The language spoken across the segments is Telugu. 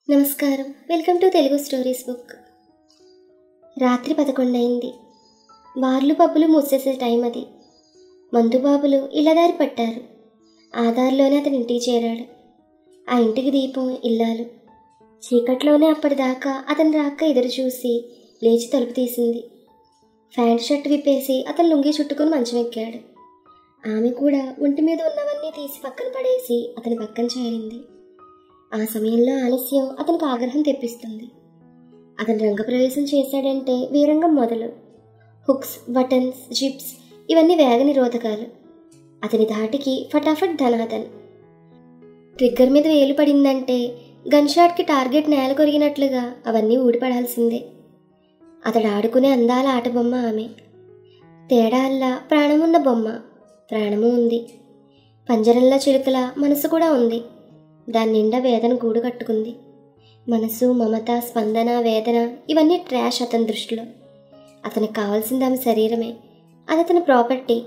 నమస్కారం. Welcome to Telugu stories book. రాత్రి 11 అయింది. బార్లు పబ్బులు మూసేసే టైం అది. మందుబాబులు ఇళ్ళదారి పట్టారు. ఆ దారిలోనే అతని ఇంటికి చేరాడు. ఆ ఇంటికి దీపం ఇల్లాలు. చీకట్లోనే అప్పటిదాకా అతని రాక ఎదురు చూసి లేచి తలుపు తీసింది. ప్యాంట్ షర్ట్ విప్పేసి అతను లుంగి చుట్టుకుని మంచం ఎక్కాడు. ఆమె కూడా ఒంటి మీద ఉన్నవన్నీ తీసి పక్కన పడేసి అతని పక్కన చేరింది. ఆ సమయంలో ఆలస్యం అతనికి ఆగ్రహం తెప్పిస్తుంది. అతను రంగప్రవేశం చేశాడంటే వీరంగం మొదలు. హుక్స్, బటన్స్, జిప్స్ ఇవన్నీ వేగ నిరోధకాలు. అతని ధాటికి ఫటాఫట్ ధనాదన్. ట్రిగ్గర్ మీద వేలు పడిందంటే గన్ షాట్కి టార్గెట్ నేల కొరిగినట్లుగా అవన్నీ ఊడిపడాల్సిందే. అతడు ఆడుకునే అందాల ఆట బొమ్మ ఆమె. తేడా అల్లా ప్రాణమున్న బొమ్మ. ప్రాణము ఉంది. పంజరంలో చిలుకల మనసు కూడా ఉంది. దాని నిండా వేదన గూడు కట్టుకుంది. మనసు, మమత, స్పందన, వేదన ఇవన్నీ ట్రాష్ అతని దృష్టిలో. అతనికి కావాల్సింది ఆమె శరీరమే. అది అతని ప్రాపర్టీ.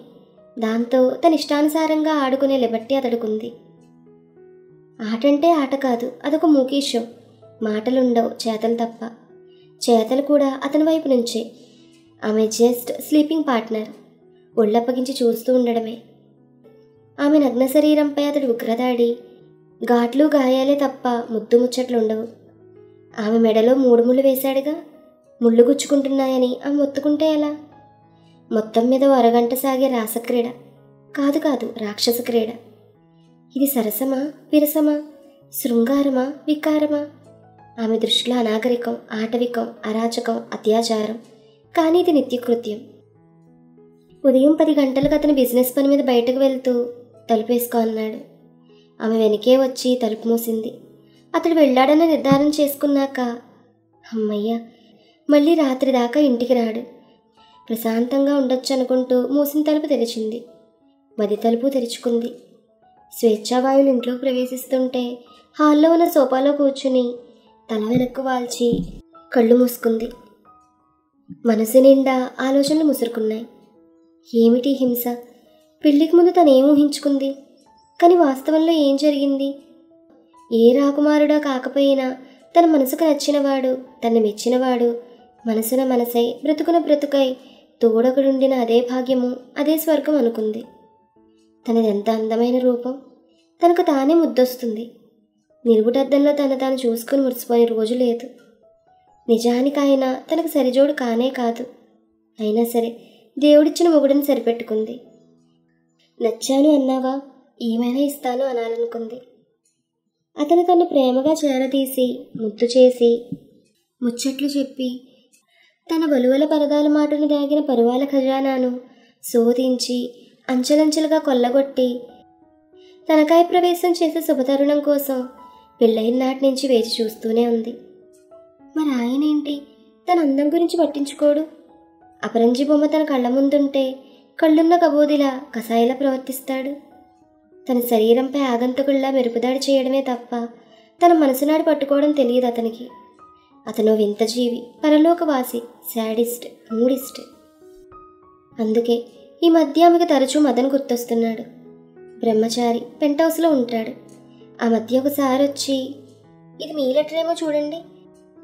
దాంతో తన ఇష్టానుసారంగా ఆడుకునే లిబర్టీ అతడుకుంది. ఆటంటే ఆట కాదు, అదొక మూకీ షో. మాటలుండవు, చేతలు తప్ప. చేతలు కూడా అతని వైపు నుంచే. ఆమె జస్ట్ స్లీపింగ్ పార్ట్నర్. ఒళ్ళప్పగించి చూస్తూ ఉండడమే. ఆమె నగ్న శరీరంపై అతడు ఉగ్రదాడి. ఘాట్లు గాయాలే తప్ప ముద్దు ముచ్చట్లుండవు. ఆమె మెడలో 3 ముళ్ళు వేశాడుగా. ముళ్ళు గుచ్చుకుంటున్నాయని ఆమె మొత్తుకుంటే ఎలా? మొత్తం మీద అరగంట సాగే రాసక్రీడ కాదు, రాక్షస క్రీడ. ఇది సరసమా, విరసమా, శృంగారమా, వికారమా? ఆమె దృష్టిలో అనాగరికం, ఆటవికం, అరాచకం, అత్యాచారం. కానీ ఇది నిత్యకృత్యం. ఉదయం 10 గంటలకు అతని బిజినెస్ పని మీద బయటకు వెళ్తూ తలుపు వేసుకో అన్నాడు. ఆమె వెనకే వచ్చి తలుపు మూసింది. అతడు వెళ్ళాడన్న నిర్ధారణ చేసుకున్నాక అమ్మయ్య, మళ్ళీ రాత్రి దాకా ఇంటికి రాడు, ప్రశాంతంగా ఉండొచ్చు అనుకుంటూ మూసిన తలుపు తెరిచింది. మది తలుపు తెరుచుకుంది. స్వేచ్ఛావాయువులు ఇంట్లో ప్రవేశిస్తుంటే హాల్లో ఉన్న సోఫాలో కూర్చుని తల వెనక్కు వాల్చి కళ్ళు మూసుకుంది. మనసు నిండా ఆలోచనలు ముసురుకున్నాయి. ఏమిటి హింస? పెళ్లికి ముందు తను ఏం ఊహించుకుంది? కానీ వాస్తవంలో ఏం జరిగింది? ఏ రాకుమారుడో కాకపోయినా తన మనసుకు నచ్చినవాడు, తను మెచ్చినవాడు మనసున మనసై, బ్రతుకున బ్రతుకై తోడొకడుండిన అదే భాగ్యము, అదే స్వర్గం అనుకుంది. తనదెంత అందమైన రూపం! తనకు తానే ముద్దొస్తుంది. నిలువుటద్దంలో తాను చూసుకుని మురిసిపోయే రోజు లేదు. నిజానికి ఆయన తనకు సరిజోడు కానే కాదు. అయినా సరే దేవుడిచ్చిన మొగుడిని సరిపెట్టుకుంది. నచ్చాను అన్నావా, ఏమైనా ఇస్తాను అనాలనుకుంది. అతను తను ప్రేమగా చేరదీసి, ముద్దు చేసి, ముచ్చట్లు చెప్పి, తన వలువల పరదాల మాటను దాగిన పరువాల ఖజానాను శోధించి, అంచెలంచెలుగా కొల్లగొట్టి, తనకాయ ప్రవేశం చేసే శుభతరుణం కోసం పెళ్ళైన నాటి నుంచి వేచి చూస్తూనే ఉంది. మరి ఆయనేంటి తన అందం గురించి పట్టించుకోడు? అపరంజి బొమ్మ తన కళ్ళ ముందుంటే కళ్ళున్న కబోదిలా కసాయిలా ప్రవర్తిస్తాడు. తన శరీరంపై ఆగంతకుల్లా మెరుపుదాడి చేయడమే తప్ప తన మనసునాడి పట్టుకోవడం తెలియదు అతనికి. అతను వింత జీవి, పరలోకవాసి, శాడిస్ట్, మూడిస్ట్. అందుకే ఈ మధ్య ఆమెకు తరచూ మదన్ గుర్తొస్తున్నాడు. బ్రహ్మచారి, పెంట్ హౌస్లో ఉంటాడు. ఆ మధ్య ఒకసారి వచ్చి, ఇది మీ లెటర్ ఏమో చూడండి,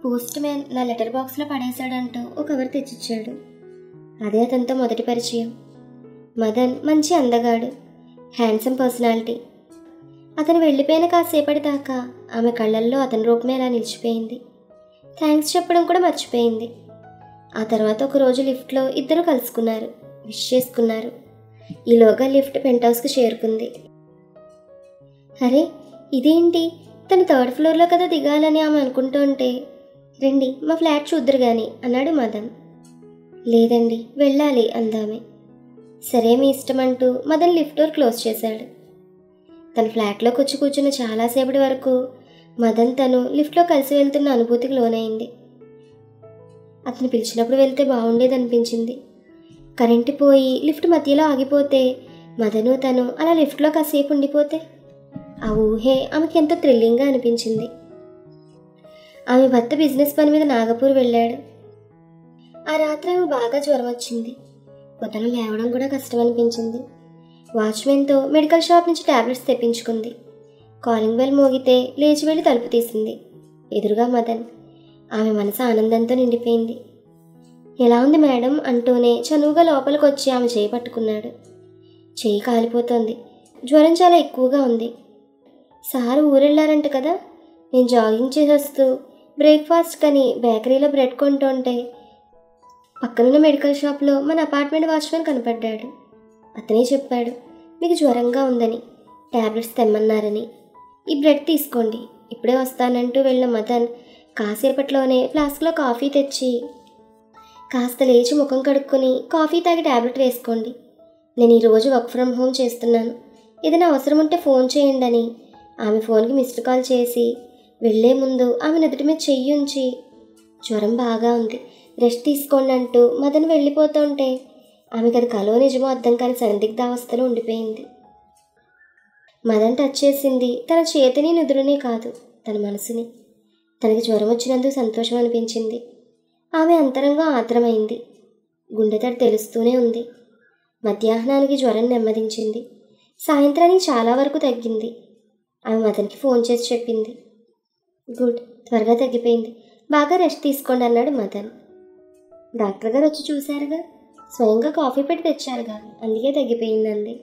పోస్ట్ మ్యాన్ నా లెటర్ బాక్స్లో పడేశాడంటూ ఒక కవర్ తెచ్చిచ్చాడు. అదే అతనితో మొదటి పరిచయం. మదన్ మంచి అందగాడు, హ్యాండ్సమ్ పర్సనాలిటీ. అతను వెళ్ళిపోయిన కాసేపటి దాకా ఆమె కళ్ళల్లో అతని రూపమే అలా నిలిచిపోయింది. థ్యాంక్స్ చెప్పడం కూడా మర్చిపోయింది. ఆ తర్వాత ఒకరోజు లిఫ్ట్లో ఇద్దరు కలుసుకున్నారు, విష్ చేసుకున్నారు. ఈలోగా లిఫ్ట్ పెంట్ హౌస్కి చేరుకుంది. అరే ఇదేంటి, తను 3rd ఫ్లోర్లో కదా దిగాలని ఆమె అనుకుంటూ ఉంటే, రండి మా ఫ్లాట్ చూద్దరు గాని అన్నాడు మదన్. లేదండి వెళ్ళాలి అందామె. సరే మీ ఇష్టం అంటూ మదన్ లిఫ్ట్ డోర్ క్లోజ్ చేశాడు. తన ఫ్లాట్లోకి వచ్చి కూర్చున్న చాలాసేపటి వరకు మదన్ తను లిఫ్ట్లో కలిసి వెళ్తున్న అనుభూతికి లోనైంది. అతను పిలిచినప్పుడు వెళ్తే బాగుండేది అనిపించింది. కరెంటు పోయి లిఫ్ట్ మధ్యలో ఆగిపోతే మదను తను అలా లిఫ్ట్లో కాసేపు ఉండిపోతే ఆ ఊహే ఆమెకి ఎంతో థ్రిల్లింగ్గా అనిపించింది. ఆమె భర్త బిజినెస్ పని మీద నాగపూర్ వెళ్ళాడు. ఆ రాత్రి ఆమె బాగా జ్వరం వచ్చింది. పొద్దున లేవడం కూడా కష్టం అనిపించింది. వాచ్మెన్తో మెడికల్ షాప్ నుంచి టాబ్లెట్స్ తెప్పించుకుంది. కాలింగ్ బెల్ మోగితే లేచి వెళ్ళి తలుపు తీసింది. ఎదురుగా మదన్. ఆమె మనసు ఆనందంతో నిండిపోయింది. ఎలా ఉంది మేడం అంటూనే చనువుగా లోపలికి వచ్చి ఆమె చేయి పట్టుకున్నాడు. చేయి కాలిపోతోంది. జ్వరం చాలా ఎక్కువగా ఉంది. సార్ ఊరెళ్ళారంట కదా. నేను జాగింగ్ చేసేస్తూ బ్రేక్ఫాస్ట్ కని బేకరీలో బ్రెడ్ కొంటుంటే పక్కనున్న మెడికల్ షాప్లో మన అపార్ట్మెంట్ వాచ్మెన్ కనపడ్డాడు. అతనే చెప్పాడు మీకు జ్వరంగా ఉందని, ట్యాబ్లెట్స్ తెమ్మన్నారని. ఈ బ్రెడ్ తీసుకోండి, ఇప్పుడే వస్తానంటూ వెళ్ళిన మదన్ కాసేపట్లోనే ఫ్లాస్క్లో కాఫీ తెచ్చి, కాస్త లేచి ముఖం కడుక్కొని కాఫీ తాగి ట్యాబ్లెట్ వేసుకోండి. నేను ఈరోజు వర్క్ ఫ్రమ్ హోమ్ చేస్తున్నాను, ఏదైనా అవసరం ఉంటే ఫోన్ చేయండి అని ఆమె ఫోన్కి మిస్డ్ కాల్ చేసి వెళ్లే ముందు ఆమె నుదుటి మీద చెయ్యి ఉంచి, జ్వరం బాగా ఉంది, రెస్ట్ తీసుకోండి అంటూ మదన్ వెళ్ళిపోతుంటే ఆమెకు అది కలో నిజమో అర్థం కాని సందిగ్ధావస్థలో ఉండిపోయింది. మదన్ టచ్ చేసింది తన చేతిని నుదురునే కాదు, తన మనసుని. తనకి జ్వరం వచ్చినందుకు సంతోషం అనిపించింది. ఆమె అంతరంగా ఆత్రమైంది. గుండెతడి తెలుస్తూనే ఉంది. మధ్యాహ్నానికి జ్వరం నెమ్మదించింది. సాయంత్రానికి చాలా వరకు తగ్గింది. ఆమె మదన్కి ఫోన్ చేసి చెప్పింది. గుడ్, త్వరగా తగ్గిపోయింది, బాగా రెస్ట్ తీసుకోండి అన్నాడు మదన్. డాక్టర్ గారు వచ్చి చూశారుగా, స్వయంగా కాఫీ పెట్టి తెచ్చారుగా, అందుకే తగ్గిపోయిందండి.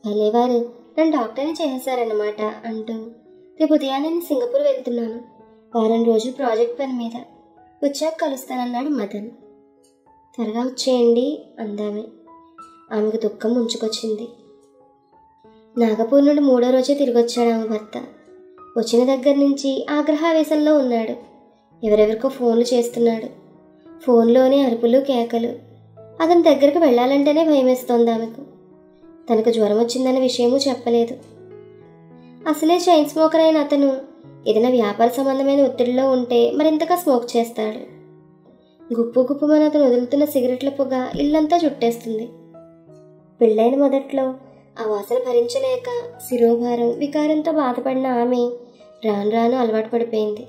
భలేవారు, నన్ను డాక్టర్ని చేశారన్నమాట అంటూ రేపు ఉదయాన్నే నేను సింగపూర్ వెళ్తున్నాను, వారం రోజులు ప్రాజెక్ట్ పని మీద, వచ్చాక కలుస్తానన్నాడు మదన్. త్వరగా వచ్చేయండి అందామె. ఆమెకు దుఃఖం ముంచుకొచ్చింది. నాగపూర్ నుండి 3వ రోజే తిరిగి వచ్చాడు ఆమె భర్త. వచ్చిన దగ్గర నుంచి ఆగ్రహావేశంలో ఉన్నాడు. ఎవరెవరికో ఫోన్లు చేస్తున్నాడు. ఫోన్లోనే అరుపులు కేకలు. అతని దగ్గరకు వెళ్ళాలంటేనే భయమేస్తోంది ఆమెకు. తనకు జ్వరం వచ్చిందన్న విషయమూ చెప్పలేదు. అసలే చైన్ స్మోకర్ అయిన అతను ఏదైనా వ్యాపార సంబంధమైన ఒత్తిడిలో ఉంటే మరింతగా స్మోక్ చేస్తాడు. గుప్పు గుప్పుమని అతను వదులుతున్న సిగరెట్ల పొగ ఇల్లంతా చుట్టేస్తుంది. పెళ్ళైన మొదట్లో ఆ వాసన భరించలేక శిరోభారం వికారంతో బాధపడిన ఆమె రాను రాను అలవాటు పడిపోయింది.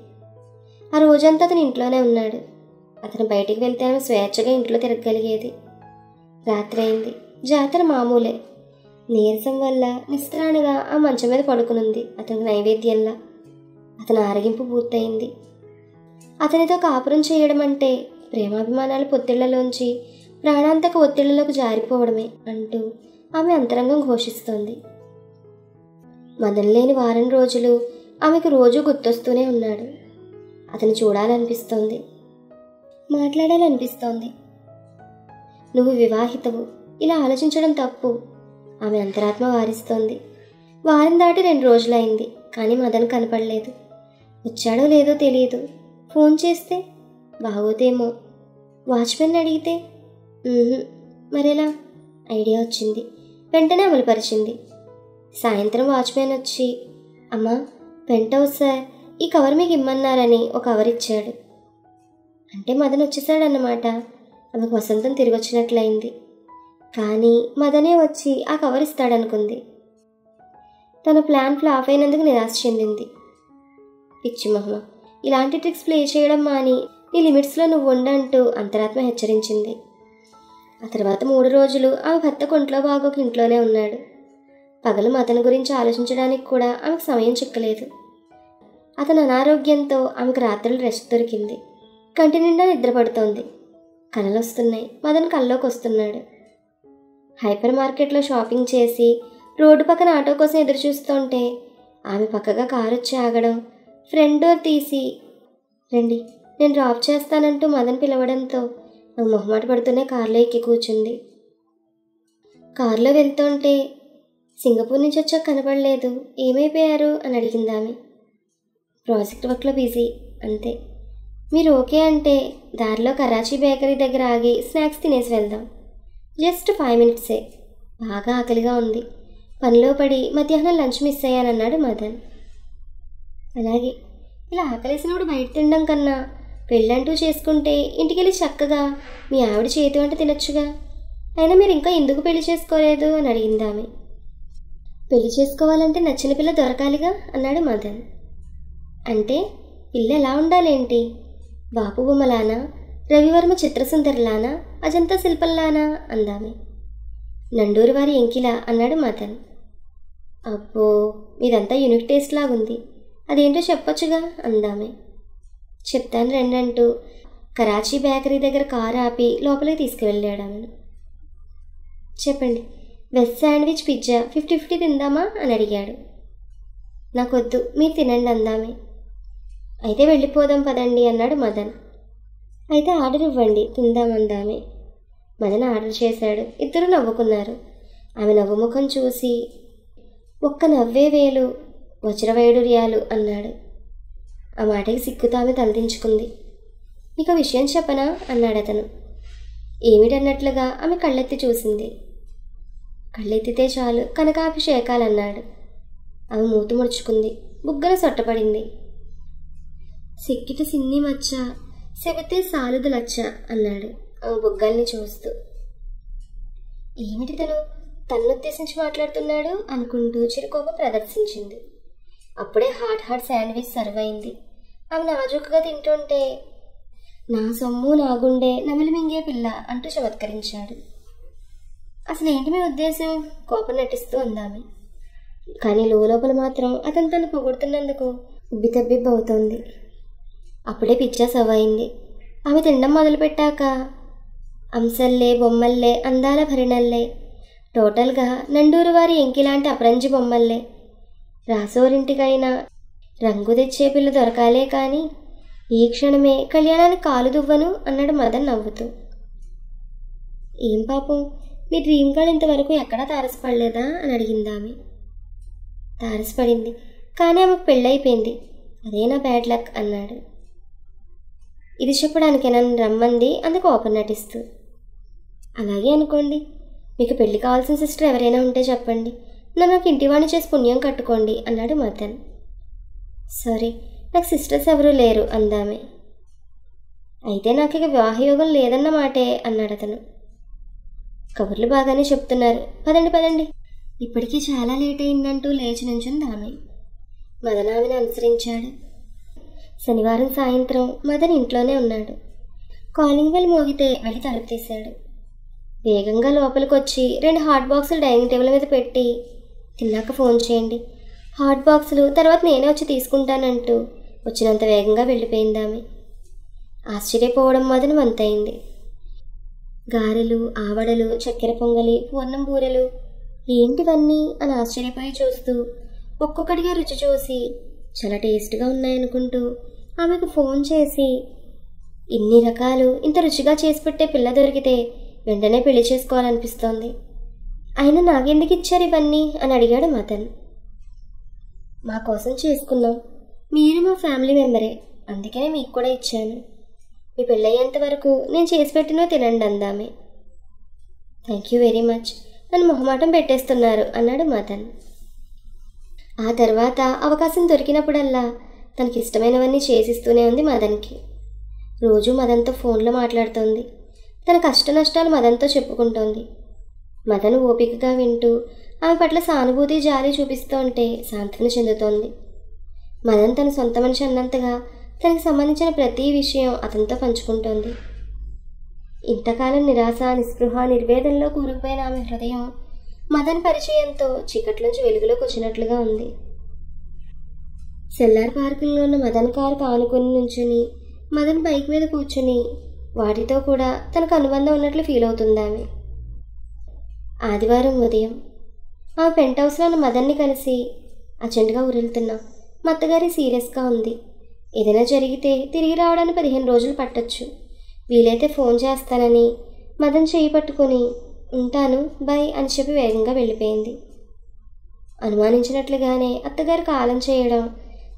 ఆ రోజంతా అతను ఇంట్లోనే ఉన్నాడు. అతను బయటికి వెళ్తే ఆమె స్వేచ్ఛగా ఇంట్లో తిరగగలిగేది. రాత్రి అయింది. జాతర మామూలే. నీరసం వల్ల నిస్త్రాణిగా ఆ మంచం మీద పడుకునుంది అతనికి నైవేద్యంలా. అతని ఆరగింపు పూర్తయింది. అతనితో కాపురం చేయడం అంటే ప్రేమాభిమానాల పొత్తిళ్లలోంచి ప్రాణాంతక ఒత్తిళ్లలోకి జారిపోవడమే అంటూ ఆమె అంతరంగం ఘోషిస్తోంది. మదన్ లేని వారం రోజులు ఆమెకు రోజూ గుర్తొస్తూనే ఉన్నాడు. అతను చూడాలనిపిస్తోంది, మాట్లాడాలనిపిస్తోంది. నువ్వు వివాహితవు, ఇలా ఆలోచించడం తప్పు, ఆమె అంతరాత్మ వారిస్తోంది. వారం దాటి 2 రోజులైంది, కానీ మదన్ కనపడలేదు. వచ్చాడో లేదో తెలియదు. ఫోన్ చేస్తే బాగోదేమో. వాచ్మెన్ అడిగితే మరెలా? ఐడియా వచ్చింది. వెంటనే అమలుపరిచింది. సాయంత్రం వాచ్మెన్ వచ్చి, అమ్మా పెంట్ హౌస్ సార్, ఈ కవర్ మీకు ఇమ్మన్నారని ఒక కవర్ ఇచ్చాడు. అంటే మదన్ వచ్చేసాడన్నమాట. ఆమెకు వసంతం తిరిగి వచ్చినట్లయింది. కానీ మదనే వచ్చి ఆ కవర్ ఇస్తాడనుకుంది. తన ప్లాన్ ఫ్లాప్ అయినందుకు నిరాశ చెందింది. పిచ్చి మహమ్మ, ఇలాంటి ట్రిక్స్ ప్లే చేయడం మాని నీ లిమిట్స్లో నువ్వు ఉండంటూ అంతరాత్మ హెచ్చరించింది. ఆ తర్వాత 3 రోజులు ఆమె భర్త కొంట్లో బాగోక ఇంట్లోనే ఉన్నాడు. పగలు మదన్ గురించి ఆలోచించడానికి కూడా ఆమెకు సమయం చిక్కలేదు. అతని అనారోగ్యంతో ఆమెకు రాత్రులు రెస్ట్ దొరికింది. కంటి నిండా నిద్రపడుతోంది. కలలు వస్తున్నాయి. మదన్ కల్లోకి వస్తున్నాడు. హైపర్ మార్కెట్లో షాపింగ్ చేసి రోడ్డు పక్కన ఆటో కోసం ఎదురు చూస్తుంటే ఆమె పక్కగా కారు వచ్చి ఆగడం, ఫ్రంట్ డోర్ తీసి రండి నేను డ్రాప్ చేస్తానంటూ మదన్ పిలవడంతో నాకు మొహమాట పడుతూనే కారులో ఎక్కి కూర్చుంది. కారులో వెళ్తుంటే సింగపూర్ నుంచి వచ్చాక కనపడలేదు, ఏమైపోయారు అని అడిగింది ఆమె. ప్రాజెక్ట్ వర్క్లో బిజీ అంతే. మీరు ఓకే అంటే దారిలో కరాచీ బేకరీ దగ్గర ఆగి స్నాక్స్ తినేసి వెళ్దాం. జస్ట్ 5 మినిట్సే. బాగా ఆకలిగా ఉంది. పనిలో పడి మధ్యాహ్నం లంచ్ మిస్ అయ్యానన్నాడు మదన్. అలాగే, ఇలా ఆకలేసినప్పుడు బయట తినడం కన్నా పెళ్ళంటూ చేసుకుంటే ఇంటికెళ్ళి చక్కగా మీ ఆవిడ చేతి వంట తినొచ్చుగా. అయినా మీరు ఇంకా ఎందుకు పెళ్లి చేసుకోలేదు అని అడిగింది ఆమె. పెళ్లి చేసుకోవాలంటే నచ్చిన పిల్ల దొరకాలిగా అన్నాడు మదన్. అంటే పిల్ల ఎలా ఉండాలేంటి? బాపు బొమ్మలానా, రవివర్మ చిత్రసుందరిలానా, అజంతా శిల్పంలానా అందామె. నండూరి వారి ఎంకిలా అన్నాడు మదన్. అబ్బో, మీదంతా యూనిక్ టేస్ట్ లాగుంది. అదేంటో చెప్పొచ్చుగా అందామే. చెప్తాను రెండంటూ కరాచీ బేకరీ దగ్గర కారు ఆపి లోపలికి తీసుకువెళ్ళాడు ఆమెను. చెప్పండి, వెజ్ శాండ్విచ్ పిజ్జా 50-50 తిందామా అని అడిగాడు. నాకొద్దు, మీరు తినండి అందామే. అయితే వెళ్ళిపోదాం పదండి అన్నాడు మదన్. అయితే ఆర్డర్ ఇవ్వండి, తిందామందామే. మదన్ ఆర్డర్ చేశాడు. ఇద్దరు నవ్వుకున్నారు. ఆమె నవ్వుముఖం చూసి ఒక్క నవ్వే వేలు వజ్రవైడూర్యాలు అన్నాడు. ఆ మాటకి సిగ్గుతో ఆమె తలదించుకుంది. నీకు విషయం చెప్పనా అన్నాడు అతను. ఏమిటన్నట్లుగా ఆమె కళ్ళెత్తి చూసింది. కళ్ళెత్తితే చాలు కనకాభిషేకాలన్నాడు. ఆమె మూతి ముడుచుకుంది. బుగ్గన సొట్టపడింది. సిక్కిట సిన్ని మచ్చ సెబితే సాలుదు లచ్చ అన్నాడు ఆమె బుగ్గల్ని చూస్తూ. ఏమిటి తన్నుద్దేశించి మాట్లాడుతున్నాడు అనుకుంటూ చిరుకోపం ప్రదర్శించింది. అప్పుడే హాట్ శాండ్విచ్ సర్వ్ అయింది. ఆమె నాజూకుగా తింటుంటే నా సొమ్ము నా గుండె నమిలి మింగే పిల్ల అంటూ చమత్కరించాడు. అసలు ఏంటి మీ ఉద్దేశం? కోపం నటిస్తూ అందామె. కానీ లోపల మాత్రం అతను తను పొగుడుతున్నందుకు ఉబ్బితబ్బిబ్బవుతోంది. అప్పుడే పిజ్జా సర్వ్ అయింది. ఆమె తినడం మొదలుపెట్టాక అంశల్లే బొమ్మల్లే అందాల భరిణల్లే, టోటల్గా నండూరు వారి ఎంకిలాంటి అపరంజి బొమ్మల్లే, రాసోరింటికైనా రంగు తెచ్చే పిల్ల దొరకాలే కానీ ఈ క్షణమే కళ్యాణానికి కాలు దువ్వను అన్నాడు మదన్ నవ్వుతూ. ఏం పాపం, మీ డ్రీమ్ గర్ల్ ఇంతవరకు ఎక్కడా తారసపడలేదా అని అడిగింది ఆమె. తారసపడింది, కానీ ఆమెకు పెళ్ళైపోయింది. అదే నా బ్యాడ్ లక్ అన్నాడు. ఇది చెప్పడానికి నన్ను రమ్మంది అందుకు ఓపెన్ నటిస్తూ. అలాగే అనుకోండి. మీకు పెళ్లి కావాల్సిన సిస్టర్ ఎవరైనా ఉంటే చెప్పండి, నన్ను నాకు ఇంటివాణి చేసి పుణ్యం కట్టుకోండి అన్నాడు మదన్. సారీ, నాకు సిస్టర్స్ ఎవరూ లేరు అందామే. అయితే నాకు ఇక వివాహయోగం లేదన్న మాటే అన్నాడు అతను. కబుర్లు బాగానే చెప్తున్నారు, పదండి పదండి. ఇప్పటికీ చాలా లేట్ అయిందంటూ లేచి నుంచుంది ఆమె. మదన్ ఆమెను అనుసరించాడు. శనివారం సాయంత్రం మదన్ ఇంట్లోనే ఉన్నాడు. కాలింగ్ బెల్ మోగితే వెళ్ళి తలుపు తీశాడు. వేగంగా లోపలికొచ్చి 2 హాట్ బాక్సులు డైనింగ్ టేబుల్ మీద పెట్టి, తిన్నాక ఫోన్ చేయండి, హాట్ బాక్సులు తర్వాత నేనే వచ్చి తీసుకుంటానంటూ వచ్చినంత వేగంగా వెళ్ళిపోయింది ఆమె. ఆశ్చర్యపోవడం మదన్ వంతైంది. గారెలు, ఆవడలు, చక్కెర పొంగలి, పూర్ణం బూరెలు, ఏంటివన్నీ అని ఆశ్చర్యపోయి చూస్తూ ఒక్కొక్కటిగా రుచి చూసి చాలా టేస్ట్గా ఉన్నాయనుకుంటూ ఆమెకు ఫోన్ చేసి, ఇన్ని రకాలు ఇంత రుచిగా చేసి పెట్టే పిల్ల దొరికితే వెంటనే పెళ్లి చేసుకోవాలనిపిస్తోంది, అయినా నాకెందుకు ఇచ్చారు ఇవన్నీ అని అడిగాడు మదన్. మా కోసం చేసుకున్నాం, మీరు మా ఫ్యామిలీ మెంబరే, అందుకనే మీకు కూడా ఇచ్చాను. మీ పెళ్ళయ్యేంత వరకు నేను చేసి పెట్టినో తినండి అందామే. థ్యాంక్ యూ వెరీ మచ్, నన్ను మొహమాటం పెట్టేస్తున్నారు అన్నాడు మదన్. ఆ తర్వాత అవకాశం దొరికినప్పుడల్లా తనకి ఇష్టమైనవన్నీ చేసిస్తూనే ఉంది మదన్కి. రోజు మదన్తో ఫోన్లో మాట్లాడుతోంది. తన కష్ట నష్టాలు మదన్తో చెప్పుకుంటోంది. మదన్ ఓపికగా వింటూ ఆమె పట్ల సానుభూతి జాలి చూపిస్తూ ఉంటే సాంత్వన చెందుతోంది. మదన్ తన సొంత మనిషి అన్నంతగా తనకి సంబంధించిన ప్రతి విషయం అతనితో పంచుకుంటోంది. ఇంతకాలం నిరాశ, నిస్పృహ, నిర్వేదంలో కూరుకుపోయిన ఆమె హృదయం మదన్ పరిచయంతో చీకట్లోంచి వెలుగులోకి వచ్చినట్లుగా ఉంది. సెల్లార్ పార్కులో ఉన్న మదన్ కారుకు ఆనుకుని నుంచుని మదన్ బైక్ మీద కూర్చుని వాటితో కూడా తనకు అనుబంధం ఉన్నట్లు ఫీల్ అవుతుంది ఆమె. ఆదివారం ఉదయం ఆమె పెంట్ హౌస్లో ఉన్న మదన్ని కలిసి, అర్జెంటుగా ఊరెళ్తున్నాం, మా అత్తగారి సీరియస్గా ఉంది, ఏదైనా జరిగితే తిరిగి రావడానికి 15 రోజులు పట్టొచ్చు, వీలైతే ఫోన్ చేస్తానని మదన్ చేయి పట్టుకొని ఉంటాను బాయ్ అని చెప్పి వేగంగా వెళ్ళిపోయింది. అనుమానించినట్లుగానే అత్తగారు కాలం చేయడం,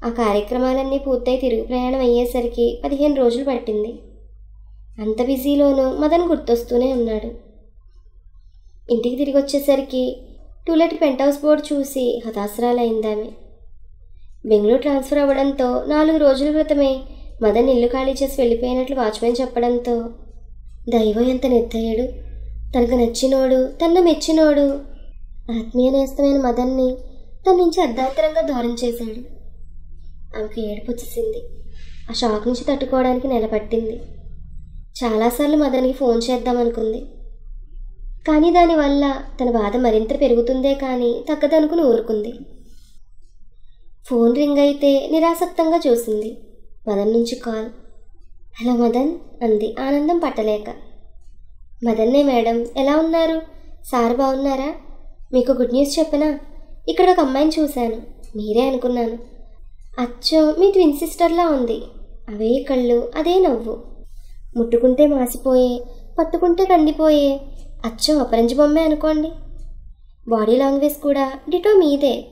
ఆ కార్యక్రమాలన్నీ పూర్తయి తిరుగు ప్రయాణం అయ్యేసరికి 15 రోజులు పట్టింది. అంత బిజీలోనూ మదన్ గుర్తొస్తూనే ఉన్నాడు. ఇంటికి తిరిగి వచ్చేసరికి టూలెట్ పెంట్ హౌస్ బోర్డు చూసి హతాశరాలైందామె. బెంగళూరు ట్రాన్స్ఫర్ అవ్వడంతో 4 రోజుల క్రితమే మదన్ ఇల్లు ఖాళీ చేసి వెళ్ళిపోయినట్లు వాచ్మెన్ చెప్పడంతో, దైవం ఎంత నిర్దయుడు, తనకు నచ్చినోడు, తన మెచ్చినోడు, ఆత్మీయ నేస్తమైన మదన్ని తన నుంచి అర్ధాంతరంగా దూరం చేశాడు. ఆమెకు ఏడుపు వచ్చేసింది. ఆ షాక్ నుంచి తట్టుకోవడానికి నెల పట్టింది. చాలాసార్లు మదన్కి ఫోన్ చేద్దామనుకుంది. కానీ దానివల్ల తన బాధ మరింత పెరుగుతుందే కానీ తగ్గదనుకుని ఊరుకుంది. ఫోన్ రింగ్ అయితే నిరాసక్తంగా చూసింది. మదన్ నుంచి కాల్. హలో మదన్ అంది ఆనందం పట్టలేక. మదన్నే మేడం, ఎలా ఉన్నారు? సార్ బాగున్నారా? మీకు గుడ్ న్యూస్ చెప్పనా? ఇక్కడ ఒక అమ్మాయిని చూశాను. మీరే అనుకున్నాను. అచ్చం మీ ట్విన్ సిస్టర్లా ఉంది. అవే కళ్ళు, అదే నవ్వు. ముట్టుకుంటే మాసిపోయే, పట్టుకుంటే కందిపోయే అచ్చం అపరంజి బొమ్మే అనుకోండి. బాడీ లాంగ్వేజ్ కూడా డిటో మీదే.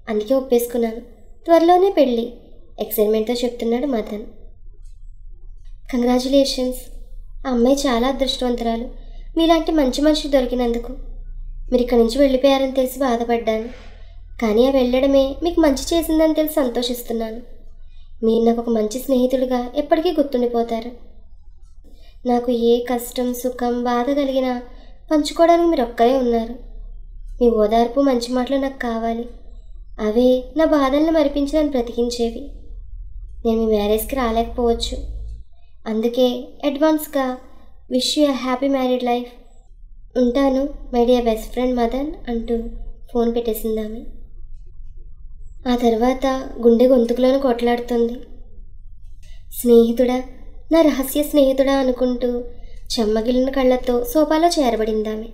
అందుకే ఒప్పేసుకున్నాను. త్వరలోనే పెళ్ళి, ఎక్సైట్మెంట్తో చెప్తున్నాడు మదన్. కంగ్రాచులేషన్స్. ఆ అమ్మాయి చాలా అదృష్టవంతురాలు. మీలాంటి మంచి మనిషి దొరికినందుకు. మీరు ఇక్కడి నుంచి వెళ్ళిపోయారని తెలిసి బాధపడ్డాను. కానీ ఆ వెళ్ళడమే మీకు మంచి చేసిందని తెలిసి సంతోషిస్తున్నాను. మీరు నాకు ఒక మంచి స్నేహితుడిగా ఎప్పటికీ గుర్తుండిపోతారు. నాకు ఏ కష్టం, సుఖం, బాధ కలిగినా పంచుకోవడానికి మీరు ఒక్కరే ఉన్నారు. మీ ఓదార్పు, మంచి మాటలు నాకు కావాలి. అవే నా బాధలను మరిపించి నన్ను బ్రతికించేవి. నేను మీ మ్యారేజ్కి రాలేకపోవచ్చు. అందుకే అడ్వాన్స్గా wish you a happy married life. ఉంటాను my dear best friend Madan అంటూ ఫోన్ పెట్టేసిందామె. ఆ తర్వాత గుండె గొంతుకులోనే కొట్లాడుతుంది. స్నేహితుడా, నా రహస్య స్నేహితుడా అనుకుంటూ చెమ్మగిలిన కళ్ళతో సోఫాలో చేరబడిందామె.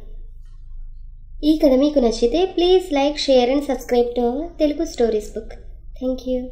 ఈ కథ మీకు నచ్చితే please like, share and subscribe to Telugu stories book. Thank you.